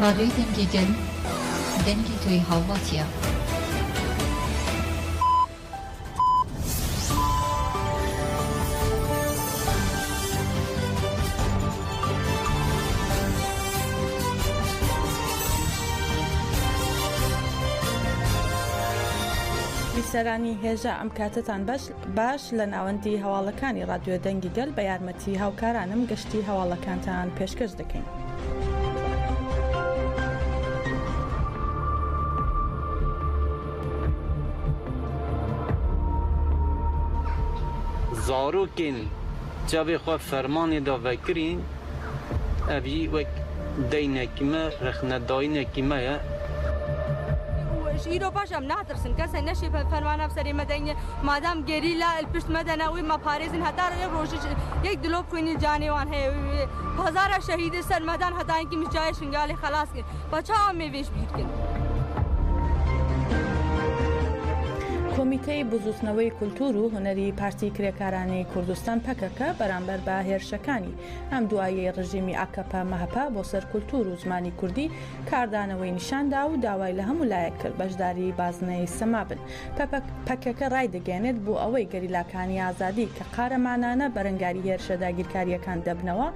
رادیوی دنگی گل دنگی توی هاواتیا سەرانی هێژە ئەم کاتتان باش لە ناوەندی هەواڵەکانی ڕادیۆ دەنگی گەل بە یارمەتی هاوکارانم گەشتی هەواڵەکانتان پێشکەش دەکەین. زاروکین جاوی خو فرمانی دا وکرین اوی وک دینکیمه رخنداینکیمه ایرو باشم ناترسن کسی نشی فرمان افسری مدنی مادام گریلا الپشت مدنه وی ما پاریزن هدار روش یک دلوب خوینی جانیوان ہے هزار شهید سر مدن هدا اینکه مجای شنگالی خلاص کن بچه هم میویش بیر کن. کۆمیتەی بزوتنەوەی کولتور و هونەری پارتی کرێکارانەی کوردستان پەکەکە بەرامبەر بە هێرشەکانی ئەم دوایەی ڕژیمی ئاکەپا مەهەپا بۆ سەر کولتور و زمانی کوردی کاردانەوەی نیشاندا و داوای لە هەموو لایەک کرد بەشداری بازنەی سەما بن. پەکەکە ڕای دەگەێنێت بۆ ئەوەی گەریلاکانی ئازادی کە قارەمانانە بەرەنگاری هێرشە داگیرکاریەکان دەبنەوە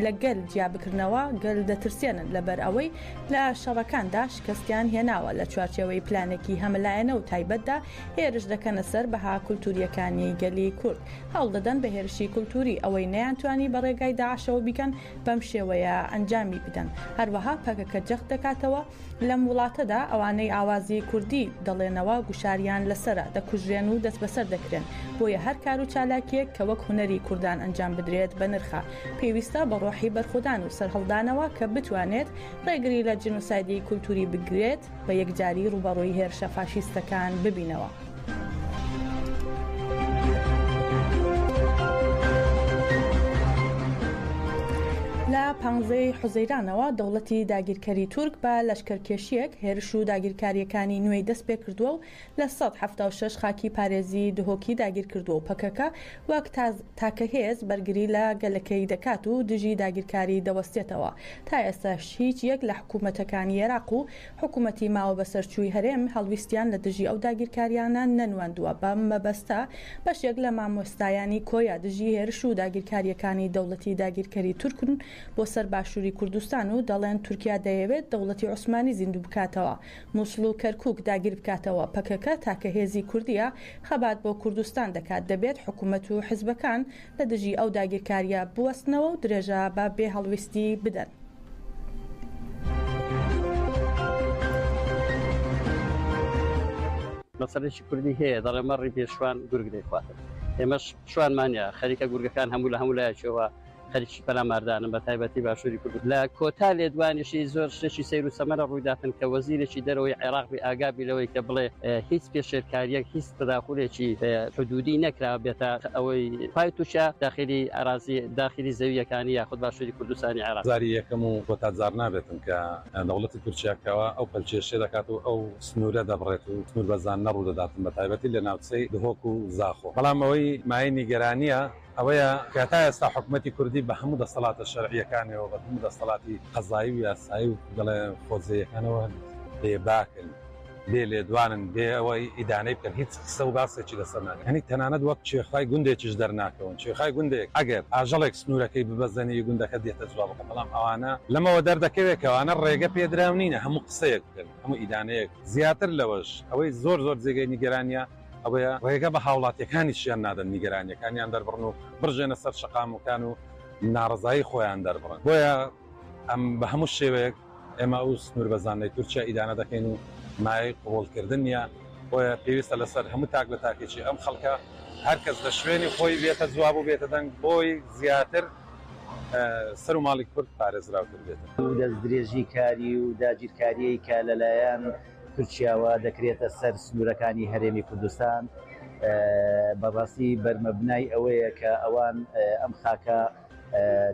لەگەل جیابکردنەوە گەل دەترسێنن لەبەر ئەوەی لە شەڕەکاندا شکستیان هێناوە لە چوارچێوەی پلانێکی هەملایەنە و تایبەت هێرش دەکەنە سەر بەها کولتوریەکانی گەلی کورد هەوڵ دەدەن بە هێرشی کولتوری ئەوەی نەیانتوانی بە ڕێگای داعشەوە بیکەن بەم شێوەیە ئەنجامی بدەن. هەروەها پەکەکە جەخت دەکاتەوە لەم وڵاتەدا ئەوانەی ئاوازی کوردی دەڵێنەوە گوشاریان لەسرە دەکوژرێن و دەست بەسەر دەکرێن بۆیە هەر کار و چالاکیەک کە وەک هونەری کوردان ئەنجام بدرێت بە نرخە پێویستە بە ڕۆحی بەرخودان و سەرهەڵدانەوە کە بتوانێت ڕێگری لە جنوسایدی کولتوری بگرێت بە یەکجاری ڕوبەڕووی هێرشە فاشیستەکان ببینەوە. لە 15 حوزەیرانەوە دەوڵەتی داگیرکەری تورک بە لەشکەرکێشیەک هێرش و داگیرکاریەکانی نوێی دەست پێ کردووە و لە 176 خاکی پارێزی دهۆکی داگیر کردووە و پەکەکە وەک تاکە هێز بەرگری لە گەلەکەی دەکات و دژی داگیرکاری دەوەستێتەوە. تا ئێستاش هیچ یەک لە حکوومەتەکانی عێراق و حکوومەتی ماوە بەسەرچووی هەرێم هەڵویستیان لە دژی ئەو داگیرکاریانە نەنواندووە. بەم مەبەستە بەشێک لە مامۆستایانی کۆیا دژی هێرش و داگیرکاریەکانی دەوڵەتی داگیرکەری تورکن بۆ سەر باشووری کوردستان و دەڵێن تورکیا دەیەوێت دەوڵەتی عوسمانی زیندوو بکاتەوە مووسڵ و کەرکووک داگیر بکاتەوە. پەکەکە تاکە هێزی کوردیە خەبات بۆ کوردستان دەکات دەبێت حکوومەت و حیزبەکان لە دژی ئەو داگیرکاریە بوەستنەوە و درێژە بە بێ هەڵویستی بدەن. مەسەلەی کوردی هەیە دەڵێ مەڕی پێشوان گورگ دەیخواتن ئێمەش شوانمانە خەریکە گورگەکان هەموو لە هەموو لایەکەوە خەریکی پەلاماردانم بە تایبەتی باشووری کورد لە کۆتا لێدوانیشی زۆر شتێکی سەیر و سەمەرە ڕوویداتن کە وەزیرێکی دەرەوەی عێراق بێ ئاگابی لەوەی کە بڵێ هیچ پێشێرکاریەک هیچ تەداخولێکی حدودی نەکرا بێتە ئەوەی پای تووشە داخلی ئارازی داخلی زەویەکانی یاخود باشووری کوردستانی عێراق. زاری یەکەم و کۆتازار نابێتن کە دەوڵەتی تورکیاکەوە ئەو پەلچێشێ دەکات و ئەو سنوورە دەبڕێت و سنوور بەزان نەڕوو دەداتن بە تایبەتی لە ناوچەی دهۆک و زاخۆ. بەڵام ئەوەی مای نیگەرانیە ئەوەیە کاتا ئێستا حکوومەتی کوردی بە هەموو دەسەڵاتە شەرعیەکانەوە بە هەموو دەسەڵاتی قەزایی و یاسایی و دەڵێ خۆزیەکانەوە بێباکن بێ لێدوانن بێ ئەوەی ئیدانەی بکەن هیچ قسە و باسێکی لەسەر ناکەن. هەنی تەنانەت وەک چێخای گوندێکیش دەرناکەون چێخای گوندێک ئەگەر ئاژەڵێک سنوورەکەی ببەزێنی گوندەکە دێتە جواب بکە. بەڵام ئەوانە لەمەوە دەردەکەوێت کەوانە ڕێگە پێدراو نینە هەموو قسەیەک بکەن هەموو ئیدانەیەک زیاتر لەوەش ئەوەی زۆر جێگەی نیگەرانیە ئەوەیە ڕێگە بە هاوڵاتیەکانی شیان نادەن نیگەرانیەکانیان دەربڕن و بڕژێنە سەر شەقامەکان و ناڕزایی خۆیان دەربڕن. بۆیە ئەم بە هەموو شێوەیەک ئێمە ئەو سنوور بەزانەی تورکیا ئیدانە دەکەین و مای قوڵکردن نیە. بۆیە پێویستە لەسەر هەموو تاک لە تاکێکی ئەم خەڵکە هەرکەس لە شوێنی خۆی بێتە جواب و بێتە دەنگ بۆی زیاتر سەر و ماڵی کورد پارێزراوتر بێتە. دەست درێژی کاری و داگیرکاریەی کە لەلایەن تورکیاوە دەکرێتە سەر سنوورەکانی هەرێمی کوردستان بەڕاستی بەرمەبنای ئەوەیە کە ئەوان ئەم خاکە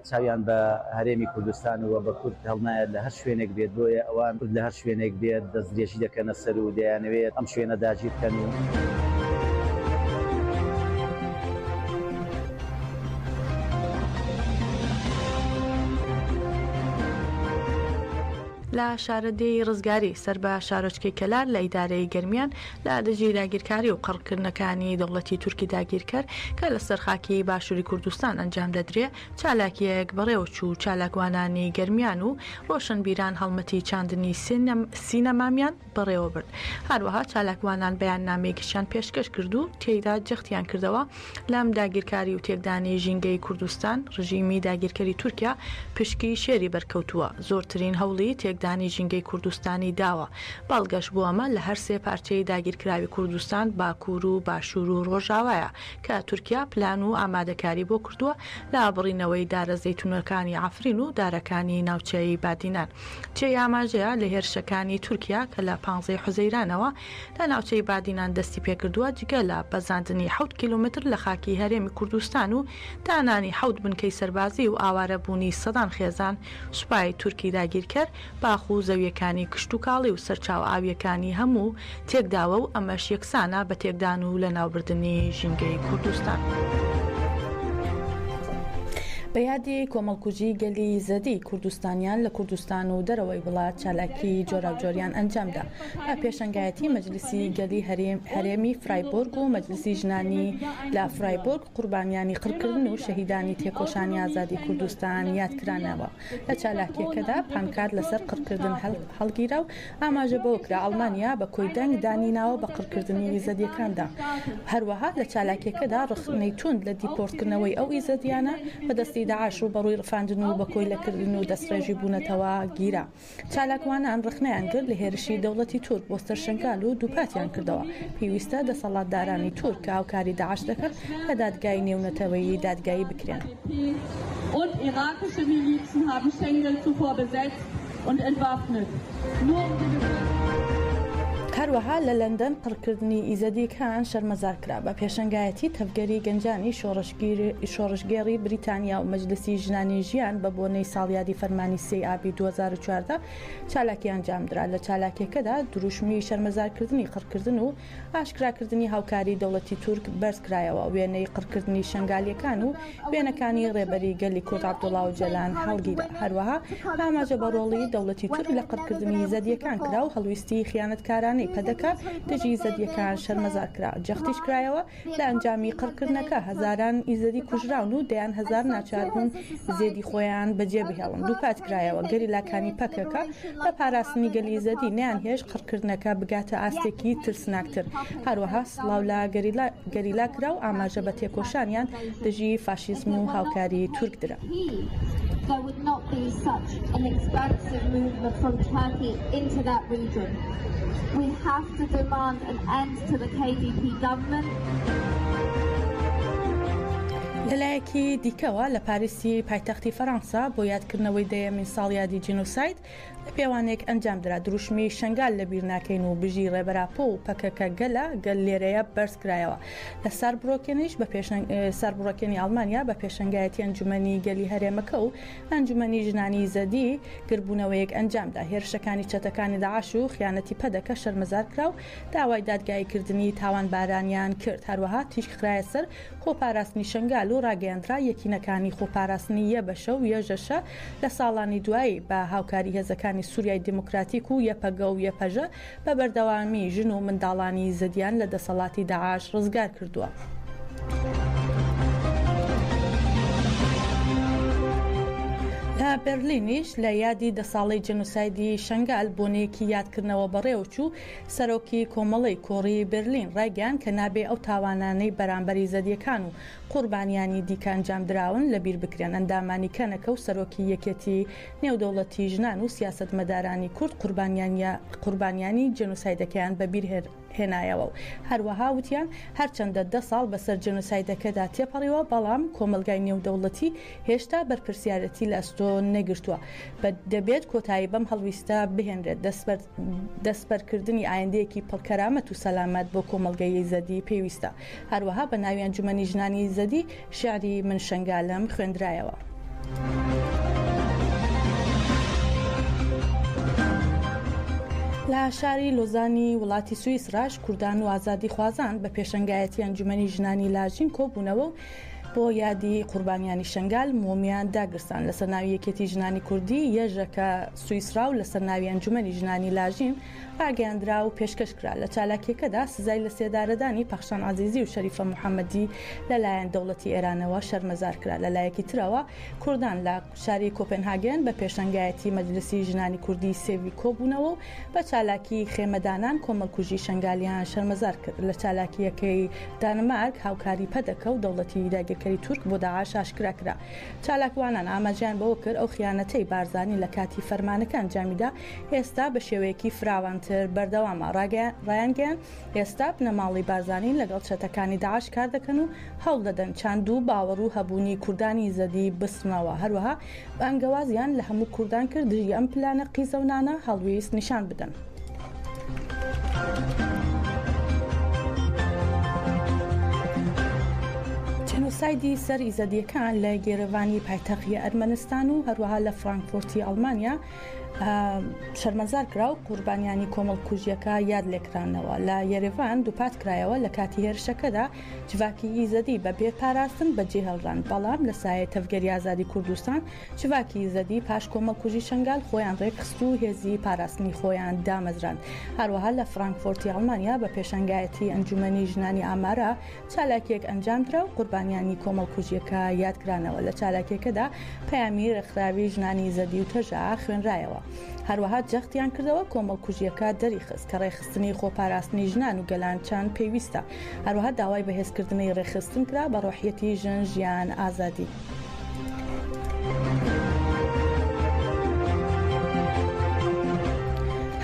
چاویان بە هەرێمی کوردستان و بە کورد هەڵنایەت لە هەر شوێنێک بێت. بۆیە ئەوان کورد لە هەر شوێنێک بێت دەست درێژی دەکەنە سەر و دەیانەوێت ئەم شوێنە داگیر بکەن و لە شارەدەی ڕزگاری سەر بە شارۆچکەی کەلار لە ئیدارەی گەرمیان لە دەژی داگیرکاری و قڕکردنەکانی دەوڵەتی تورکی داگیرکرد کە لە سەرخاکی باشووری کوردستان ئەنجام دەدرێ چالاکیەک بەڕێوەچوو چالاکوانانی گەرمیان و ڕۆشنبیران هەڵمەتی چاندنی سینەمامیان بەڕێوە برد. هەروەها چالاکوانان بەیاننامەیەکیشیان پێشکەش کرد و تێیدا جەختیان کردەوە لەم داگیرکاری و تێکدانی ژینگەی کوردستان ڕژیمی داگیرکەری تورکیا پشکی شێری بەرکەوتووە. زۆرترین هەوڵی تێکدانی ژینگەی کوردستانی داوە بەڵگەش بوو ئەمە لە هەر سێ پارچەی داگیرکراوی کوردستان باکوور و باشوور و ڕۆژاوایە کە تورکیا پلان و ئامادەکاری بۆ کردووە لە بڕینەوەی دارە زەیتونەکانی عافرین و دارەکانی ناوچەی بادینان. چێ ئاماژەیە لە هێرشەکانی تورکیا کە لە 15 حوزەیرانەوە لە ناوچەی بادینان دەستی پێکردووە جگە لە بەزاندنی 7 کیلومتر لە خاکی هەرێمی کوردستان و دانانی 7 بنکەی سەربازی و ئاوارەبوونی سەدان خێزان سوپای تورکی داگیرکرد باخ و زەویەکانی کشت و کاڵی و سەرچاو ئاویەکانی هەموو تێکداوە و ئەمەش یەکسانە بە تێکدان و لە ناوبردنی ژینگەی کوردستان. بە یادی کۆمەڵکوژی گەلی زەدی کوردستانیان لە کوردستان و دەرەوەی وڵات چالاکی جۆراوجۆریان ئەنجامدا بە پێشەنگایەتی مەجلیسی گەلی هەرێمی فرایبورگ و مەجلیسی ژنانی لە فرایبورگ قوربانیانی قڕکردن و شەهیدانی تێکۆشانی ئازادی کوردستان یادکرانەوە. لە چالاکیەکەدا پانکار لەسەر قڕکردن هەڵگیرا و ئاماژە بەوە کرا ئەڵمانیا بە کۆی دەنگ دانیناوە بە قڕکردنی ئیزەدیەکاندا. هەروەها لە چالاکیەکەدا ڕخنەی توند لە دیپۆرتکردنەوەی ئەو ئیزەدیانە بەدەستی داعش و بەڕووی ڕفاندن و بەکۆی لەکردن و دەستڕێژی بوونەتەوە گیرا. چالاکوانان ڕخنەیان کرد لە هێرشی دەوڵەتی تورک بۆ سەرشەنگال و دووپاتیان کردەوە. پێویستە دەسەڵاتدارانی تورک کە هاوکاری داعش دەکرد لە دادگای نێونەتەوەیی دادگایی بکرێن. Und irakische Milizen haben Schengen zuvor besetzt und entwaffnet. هەروەها لە لەندەن قڕکردنی ئیزەدیەکان شەرمەزار کرا بە پێشەنگایەتی تەفگەری گەنجانی شۆڕشگێڕی بریتانیا و مەجلسی ژنانی ژیان بە بۆنەی ساڵیادی فەرمانی 3 ئابی 2014 چالاکی ئەنجامدرا. لە چالاکیەکەدا دروشمی شەرمەزارکردنی قڕکردن و ئاشکراکردنی هاوکاری دەوڵەتی تورک بەرز کرایەوە. وێنەی قڕکردنی شنگالیەکان و وێنەکانی ڕێبەری گەلی کورد عەبدوڵڵا و جەلان هەڵگیرا. هەروەها ئاماژە بەڕۆڵی دەوڵەتی تورک لە قڕکردنی ئیزەدیەکان کرا و هەڵویستی خیانەتکارانەی پەدەکە دژی ئیزەدیەکان شەرمەزار کرا. جەختیش کرایەوە لە ئەنجامی قڕکردنەکە هەزاران ئیزەدی کوژراون و دەیان هەزار ناچاربوون زێدی خۆیان بەجێ بهێڵن. دووپات کرایەوە گەریلاکانی پەکەکە بە پاراستنی گەلی ئیزەدی نەیان هێش قڕکردنەکە بگاتە ئاستێکی ترسناکتر. هەروەها سڵاو لە گەریلا کرا و ئاماژە بە تێکۆشانیان دژی فاشیزم و هاوکاری تورک درا. There would not be such an expansive movement from Turkey into that region. We have to demand an end to the KDP government. لەلایەکی دیکەوە لە پاریسی پایتەختی فەڕەنسا بۆ یادکردنەوەی دەیەمین ساڵیادی جینۆساید لە پێوانێک ئەنجامدرا. دروشمی شنگال لە بیرناکەین و بژی ڕێبەراپۆ و پەکەکە گەل لێرەیە بەرز کرایەوە. لە ساربڕۆکێنیش بە ساربڕۆکێنی ئەڵمانیا بە پێشەنگایەتی ئەنجومەنی گەلی هەرێمەکە و ئەنجومەنی ژنانی زەدی گربوونەوەیەک ئەنجامدا. هێرشەکانی چەتەکانی داعش و خیانەتی پەدەکە شەرمەزار کرا و داوای دادگایکردنی تاوانبارانیان کرد. هەروەها تیشکرایە سەر خۆپاراستنی شنگال و ڕاگەیاندرا یەکینەکانی خۆپاراستنی یەبەشە و یەژەشە لە ساڵانی دوایی بە هاوکاری هێزەکانی سووریای دموکراتیک و یەپەگە و یەپەژە بە بەردەوامی ژن و منداڵانی زەدیان لە دەسەڵاتی داعش ڕزگار کردووە. لە بەرلینیش لە یادی دەساڵی جنوسایدی شنگال بۆنەیەکی یادکردنەوە بەڕێوەچوو سەرۆکی کۆمەڵی کۆڕی بەرلین ڕایگەیان کە نابێ ئەو تاوانانەی بەرامبەری زەدیەکان و قوربانیانی دیکە ئەنجامدراون لەبیر بکرێن. ئەندامانی کەنەکە و سەرۆکی یەکێتی نێودەوڵەتی ژنان و سیاسەتمەدارانی کورد قوربانیانی جنوسایدەکەیان بەبیر هێنایەوە و هەروەها وتیان هەرچەندە 10 ساڵ بەسەر جنوسایدەکەدا تێپەڕیەوە بەڵام کۆمەلگای نێودەوڵەتی هێشتا بەرپرسیارەتی لە ئەستۆ نەگرتووە. دەبێت کۆتایی بەم هەڵویستە بهێنرێت. دەستبەرکردنی ئایندەیەکی پڕکەرامەت و سەلامەت بۆ کۆمەلگای زەدی پێویستە. هەروەها بە ناوی ئەنجومەنی ژنانی زەدی شعری من شنگالم خوێندرایەوە. لە شاری لۆزانی وڵاتی سوئیسراش کوردان و ئازادی خوازان بە پێشەنگایەتی ئەنجومەنی ژنانی لاژین کۆبوونەوە و بۆ یادی قوربانیانی شنگال مۆمیان داگرستان لەسەر ناوی یەکێتی ژنانی کوردی یەژەکە سوئیسرا و لەسەر ناوی ئەنجومەنی ژنانی لاژین ڕاگەیاندرا و پێشکەشکرا لە چالاکیەکەدا سزای لە سێدارەدانی پەخشان عەزیزی و شەریفە محەممەدی لەلایەن دەوڵەتی ئێرانەوە شەرمەزار کرا لەلایەکی ترەوە کوردان لە شاری کۆپنهاگن بە پێشەنگایەتی مەجلسی ژنانی کوردی سێوی کۆبوونەوە و بە چالاکی خێمەدانان کۆمەڵکوژی شنگالیان شەرمەزار کرد لە چالاکیەکەی دانمارک هاوکاری پەدەکە و دەوڵەتی داگیرکەری تورک بۆ داعش ئاشکراکرا چالاکوانان ئاماژیان بەوە کرد ئەو خیانەتەی بارزانی لە کاتی فەرمانەکان جامیدا ئێستا بە شێوەیەکی فراوانتر بەردەوامە ڕایانگەیان ئێستا بنەماڵی بارزانین لەگەڵ چەتەکانی داعش کار دەکەن و هەوڵ دەدەن چاندوو باوەڕ و هەبوونی کوردانی زەدی بستنەوە هەروەها بەنگەوازیان لە هەموو کوردان کرد دژی ئەم پلانە قیزەونانە هەڵویست نیشان بدەن. جێنۆسایدی سەر ئیزەدیەکان لە گێرەوانی پایتەختی ئەرمەنستان و هەروەها لە فڕانکفۆرتی ئەڵمانیا شەرمەزار کرا و قوربانیانی کۆمەڵکوژیەکە یاد لێکرانەوە لە یێرێڤان دووپات کرایەوە لە کاتی هێرشەکەدا جڤاکی ئیزەدی بە بێپاراستن بەجێ هەڵڕان بەڵام لە سایە تەفگەری ئازادی کوردستان جڤاکی ئیزەدی پاش کۆمەڵکوژی شنگال خۆیان ڕێکخست و هێزی پاراستنی خۆیان دامەزران هەروەها لە فڕانکفۆرتی ئەڵمانیا بە پێشەنگایەتی ئەنجومەنی ژنانی ئامارە چالاکیەک ئەنجامدرا و قوربانیانی کۆمەڵکوژیەکە یادکرانەوە لە چالاکیەکەدا پەیامی ڕێکخراوی ژنانی ئیزەدی و تەژا خوێنرایەوە هەروەها جەختیان کردەوە کۆمەڵکوژیەکە دەریخست کە ڕێخستنی خۆپاراستنی ژنان و گەلانچان پێویستە هەروەها داوای بەهێزکردنی ڕێخستن کرا بە ڕۆحیەتی ژن ژیان ئازادی.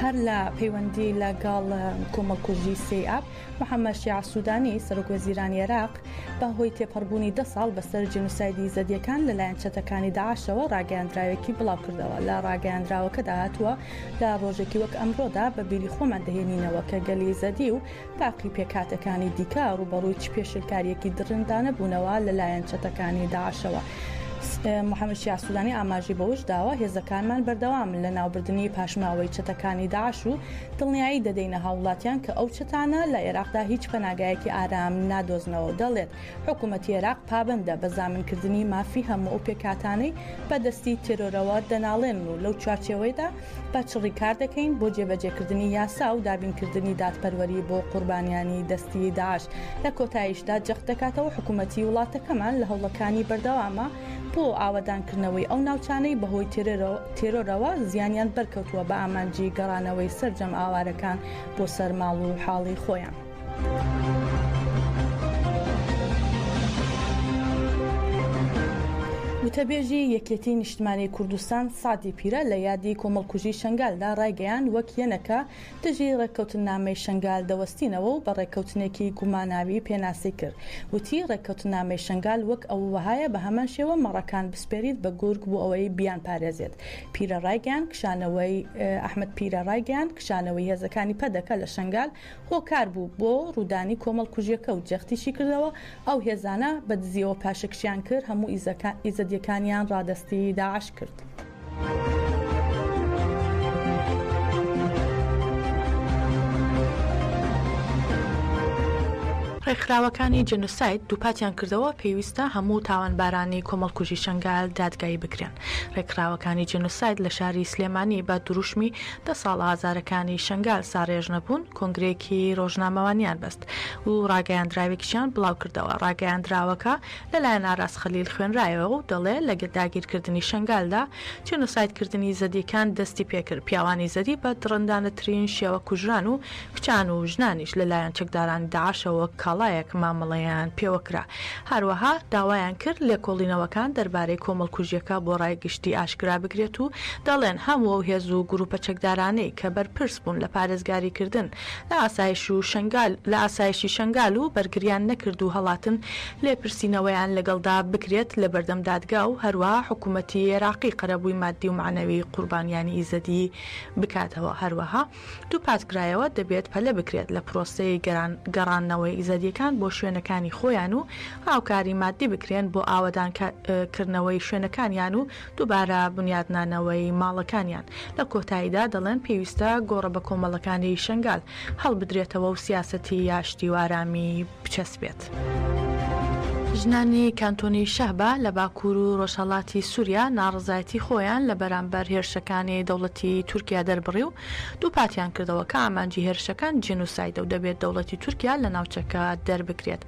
هەر لە پەیوەندی لەگەڵ کۆمەڵکوژی سێئاب محەممەد شیع سوودانی سەرۆکوەزیرانی عێراق بە هۆی تێپەڕبوونی 10 ساڵ بەسەر جێنۆسایدی زەدیەکان لەلایەن چەتەکانی داعشەوە ڕاگەیاندراوێکی بڵاو کردەوە لە ڕاگەیاندراوەکەدا هاتووە لە ڕۆژێکی وەک ئەمڕۆدا بە بیری خۆمان دەهێنینەوە کە گەلی زەدی و باقی پێکاتەکانی دیکە ڕوبەڕووی چ پێشلکاریەکی درندانە بوونەوە لەلایەن چەتەکانی داعشەوە. محەممەد شیع سوودانی ئاماژی بەوش داوە هێزەکانمان بەردەوامن لە ناوبردننی پاشماوەی چەتەکانی داعش و دڵنیایی دەدەینە هاوڵاتیان کە ئەو چەتانە لە عێراقدا هیچ پەناگایەکی ئارام نادۆزنەوە دەڵێت حکوومەتی عێراق پابندە بە زامنکردنی مافی هەموو ئەو پێکاتانەی بەدەستی تێرۆرەوە دەناڵێن و لەو چوارچێوەیدا بە چڕی کار دەکەین بۆ جێبەجێکردنی یاسا و دابینکردنی دادپەروەری بۆ قوربانیانی دەستی داعش لە کۆتاییشدا جەخت دەکاتەوە حکوومەتی وڵاتەکەمان لە هەوڵەکانی بەردەوامە بۆ ئاوادانکردنەوەی ئەو ناوچانەی بەهۆی تێرۆرەوە زیانیان بەرکەوتووە بە ئامانجی گەڕانەوەی سەرجەم ئاوارەکان بۆ سەرماڵ و حاڵی خۆیان. وتەبێژی یەکێتی نیشتمانی کوردستان سادی پیرە لە یادی کۆمەڵکوژی شنگالدا ڕایگەیان وەک یەنەکە دژی ڕێککەوتنامەی شنگال دەوەستینەوە و بە ڕێککەوتنێکی گوماناوی پێناسی کرد وتی ڕێککەوتنامەی شنگال وەک ئەو وەهایە بە هەمان شێوە مەڕەکان بسپێریت بە گورگ بۆ ئەوەی بیان پارێزێت پیرە ڕایگەیان کشانەوەی ئەحمەد پیرە ڕایگەیان کشانەوەی هێزەکانی پەدەکە لە شنگال هۆکار بوو بۆ ڕوودانی کۆمەڵکوژیەکە و جەختیشی کردەوە ئەو هێزانە بە دزیەوە پاشەکشیان کرد هەموو ئیزەدیەکانیان ڕادەستی داعش کرد. ڕێکخراوەکانی جێنۆساید دووپاتیان کردەوە پێویستە هەموو تاوانبارانی کۆمەڵکوژی شنگال دادگایی بکرێن. ڕێکخراوەکانی جێنۆساید لە شاری سلێمانی بە دروشمی 10 ساڵ ئازارەکانی شنگال ساڕێژ نەبوون کۆنگرێکی ڕۆژنامەوانیان بەست و ڕاگەیاندراوێکیان بڵاو کردەوە. ڕاگەیاندراوەکە لەلایەن ئاراس خەلیل خوێنرایەوە و دەڵێ لە داگیرکردنی شنگالدا جێنۆسایدکردنی زەدیەکان دەستی پێکرد پیاوانی زەدی بە درڕندانەترین شێوە کوژران و کچان و ژنانیش لەلایەن چەکدارانی داعشەوە کاڵایەک مامەڵەیان پێوەکرا. هەروەها داوایان کرد لێکۆڵینەوەکان دەربارەی کۆمەڵکوژیەکە بۆ ڕایگشتی ئاشکرا بکرێت و دەڵێن هەموو هێز و گروپە چەکدارانەی کە بەرپرس بوون لە پارێزگاریکردن لە ئاسایشی شنگال و بەرگریان نەکرد و هەڵاتن لێپرسینەوەیان لەگەڵدا بکرێت لە بەردەم دادگا و هەروەها حکوومەتی عێراقی قەرەبووی مادی و معنەوی قوربانیانی ئیزەدی بکاتەوە. هەروەها دووپاتکرایەوە دەبێت پەلە بکرێت لە پرۆسەی گەڕانەوەی ئیزەدیەکان بۆ شوێنەکانی خۆیان و هاوکاری مادی بکرێن بۆ ئاوادانکردنەوەی شوێنەکانیان و دووبارە بنیادنانەوەی ماڵەکانیان. لە کۆتاییدا دەڵێن پێویستە گۆڕە بە کۆمەڵەکانی شنگال هەڵبدرێتەوە و سیاسەتی یاشتی و ئارامی بچەسبێت. ژنانی کانتۆنی شەهبا لە باکوور و ڕۆژهەڵاتی سووریا ناڕزایەتی خۆیان لە بەرامبەر هێرشەکانی دەوڵەتی تورکیا دەربڕی و دوو پاتیان کردەوە کە ئامانجی هێرشەکان جێنوسایدە و دەبێت دەوڵەتی تورکیا لە ناوچەکە دەربکرێت.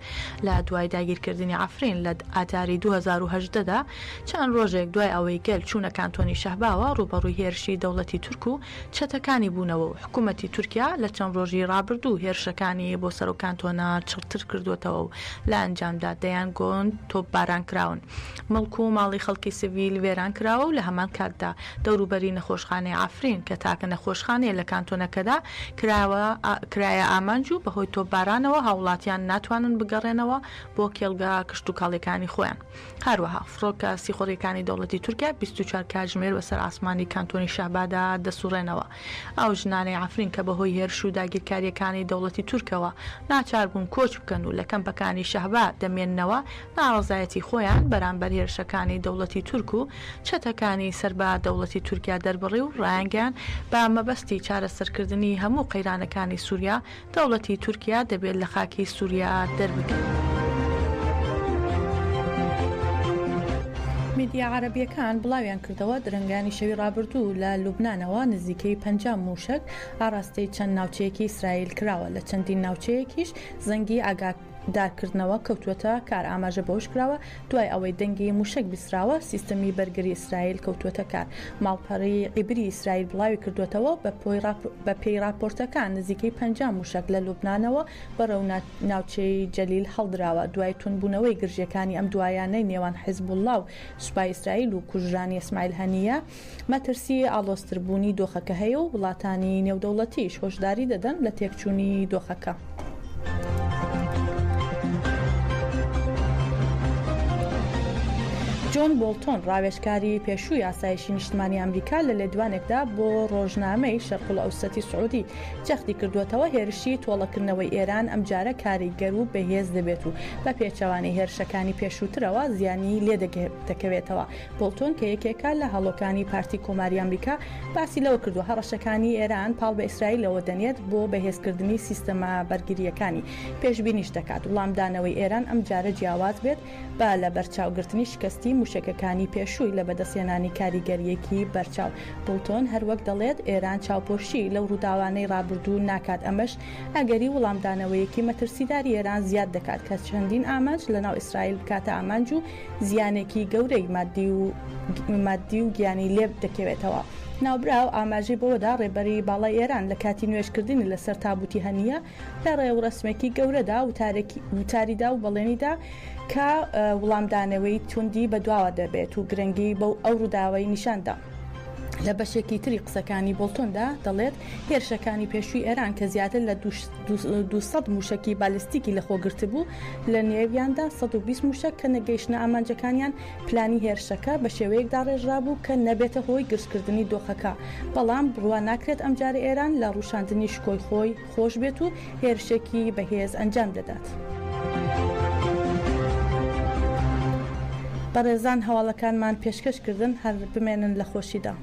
لە دوای داگیرکردنی عەفرین لە ئاتاری 2018دا چەند ڕۆژێک دوای ئەوەی گەل چوونە کانتۆنی شەهباوە ڕوبەڕووی هێرشی دەوڵەتی تورک و چەتەکانی بوونەوە و حکوومەتی تورکیا لە چەند ڕۆژی ڕابردوو هێرشەکانی بۆ سەر و کانتۆنە چڕتر کردوێتەوە و لە ئەنجامدا دەیان گۆن تۆپباران کراون. مڵک و ماڵی خەڵکی سڤیل وێران کراوە و لە هەمان کاتدا دەوروبەری نەخۆشخانەی عەفرین کە تاکە نەخۆشخانەیە لە کانتۆنەکەدا کرایە ئامانج و بەهۆی تۆپبارانەوە هاوڵاتیان ناتوانن بگەڕێنەوە بۆ کێڵگا کشت و کاڵەکانی خۆیان. هەروەها فڕۆکە سیخۆڕیەکانی دەوڵەتی تورکیا 24 کاتژمێر بەسەر ئاسمانی کانتۆنی شەهبادا دەسوڕێنەوە. ئەو ژنانەی عەفرین کە بەهۆی هێرش و داگیرکاریەکانی دەوڵەتی تورکەوە ناچار بوون کۆچ بکەن و لە کەمپەکانی شەهبا دەمێننەوە ناڕزایەتی خۆیان بەرامبەر هێرشەکانی دەوڵەتی تورک و چەتەکانی سەربا دەوڵەتی تورکیا دەربڕی و ڕایانگەیان بە مەبەستی چارەسەرکردنی هەموو قەیرانەکانی سووریا دەوڵەتی تورکیا دەبێت لە خاکی سووریا دەربکەن. میدیا عەرەبیەکان بڵاویان کردەوە درەنگانی شەوی ڕابردوو لە لوبنانەوە نزیکەی 50 موشک ئاڕاستەی چەند ناوچەیەکی ئیسرائیل کراوە. لە چەندین ناوچەیەکیش زەنگی دارکردنەوە کەوتوەتە کار ئاماژە بەوش کراوە دوای ئەوەی دەنگی موشک بیسراوە سیستەمی بەرگری ئیسرائیل کەوتوەتە کار. ماڵپەڕی عیبری ئیسرائیل بڵاوی کردوێتەوە بە پێی راپۆرتەکان نزیکەی 50 موشک لە لوبنانەوە بەرەو ناوچەی جەلیل هەڵدراوە دوای تونبوونەوەی گرژیەکانی ئەم دوایانەی نێوان حیزبوڵڵا و سوپای ئیسرائیل و کوژرانی ئەسماعیل هەنیە مەترسی ئاڵۆزتربوونی دۆخەکە هەیە و وڵاتانی نێودەوڵەتیش هۆشداری دەدەن لە تێکچوونی دۆخەکە. جۆن بۆڵتۆن ڕاوێژکاری پێشووی ئاسایشی نیشتمانی ئەمریکا لە لێدوانێکدا بۆ ڕۆژنامەی شەرق الئەوسەتی سعودی جەختی کردوێتەوە هێرشی تۆڵەکردنەوەی ئێران ئەمجارە کاریگەر و بەهێز دەبێت و بە پێچەوانی هێرشەکانی پێشووترەوە زیانی لێ دەکەوێتەوە. بۆڵتۆن کە یەکێکە لە هەڵۆکانی پارتی کۆماری ئەمریکا باسی لەوە کردو هەڕەشەکانی ئێران پاڵ بە ئیسرائیلەوە دەنێت بۆ بەهێزکردنی سیستەمە بەرگریەکانی. پێشبینیش دەکات وڵامدانەوەی ئێران ئەمجارە جیاواز بێت با لە بەرچاوگرتنی شکستی موشکەکانی پێشووی لە بەدەستێنانی کاریگەریەکی بەرچاو. بڵتۆن هەروەک دەڵێت ئێران چاوپۆشی لەو ڕووداوانەی ڕابردوو ناکات. ئەمەش ئەگەری وڵامدانەوەیەکی مەترسیداری ئێران زیاد دەکات کە چەندین ئامانج لەناو ئیسرائیل بکاتە ئامانج و زیانێکی گەورەی مادی و گیانی لێ دەکەوێتەوە. ناوبراو ئاماژەی بەوەدا ڕێبەری باڵای ئێران لە کاتی نوێژکردنی لەسەر تابوتی هەنیە لە ڕێوڕسمێکی گەورەدا وتاریدا و بەڵێنیدا کە وڵامدانەوەی توندی بەدواوە دەبێت و گرنگی بەو ئەو ڕووداوەی نیشاندا. لە بەشێکی تری قسەکانی بۆڵتۆندا دەڵێت هێرشەکانی پێشووی ئێران کە زیاتر لە 200 موشکی بالیستیکی لەخۆگرت بوو لە نێویاندا 120 موشک کە نەگەیشتنە ئامانجەکانیان پلانی هێرشەکە بە شێوەیەکدا ڕێژرا بوو کە نەبێتە هۆی گرسکردنی دۆخەکە. بەڵام بڕوا ناکرێت ئەمجارە ئێران لە ڕوشاندنی شکۆی خۆی خۆش بێت و هێرشێکی بەهێز ئەنجام دەدات. بەڕێزان هەواڵەکانمان پێشکەشکردن هەر بمێنن لە خۆشیدا.